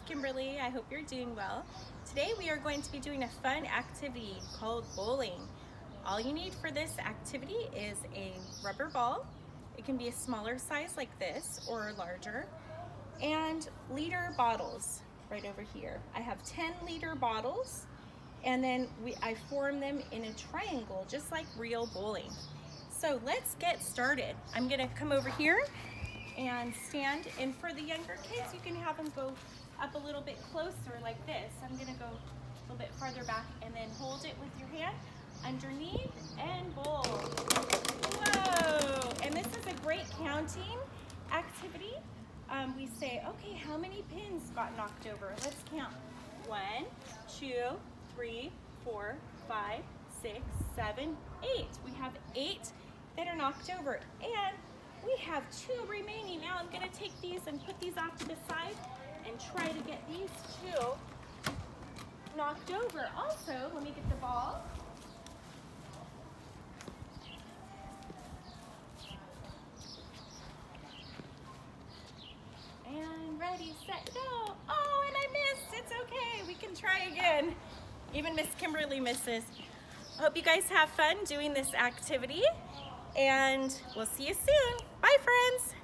Kimberly. I hope you're doing well. Today we are going to be doing a fun activity called bowling. All you need for this activity is a rubber ball. It can be a smaller size like this or larger, and liter bottles right over here. I have 10-liter bottles, and then I form them in a triangle just like real bowling. So let's get started. I'm gonna come over here and stand, and for the younger kids you can have them go up a little bit closer like this. I'm gonna go a little bit farther back and then hold it with your hand underneath and bowl. Whoa! And this is a great counting activity. We say, okay, how many pins got knocked over? Let's count. 1, 2, 3, 4, 5, 6, 7, 8. We have 8 that are knocked over, and we have 2 remaining. Now I'm going to take these and put these off to the side and try to get these 2 knocked over. Also, let me get the ball. And ready, set, go. Oh, and I missed. It's okay. We can try again. Even Miss Kimberly misses. I hope you guys have fun doing this activity, and we'll see you soon. Bye, friends.